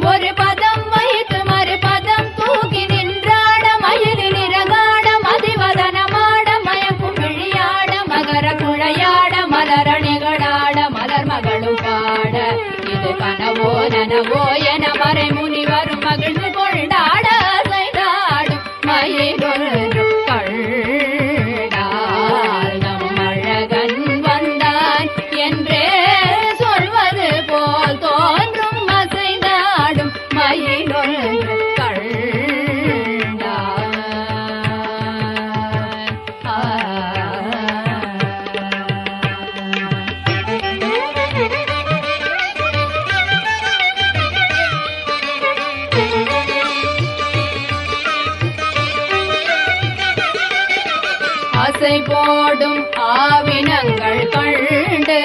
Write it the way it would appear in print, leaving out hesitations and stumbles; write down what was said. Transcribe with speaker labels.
Speaker 1: ஒரு பதம் வைத்து மறுபதம் தூக்கி நின்றாட மயிலில் இறகாட மதிவதனமாட மயக்கும் விழியாட மகர குழையாட மலரணிகளாட மலர் மகளும் பாட இது கனவோ நனவோ என மறை முனிவரும் மகிழ்ந்து கொண்டாட செய்தாடும் மயிலொன்று கண்டால் நம் அழகன் வந்தான் என்றே சொல்வது போல் தோன்றும் அசைந்தாடும் மயிலொன்று ஆசை போடும் ஆவினங்கள் கண்டு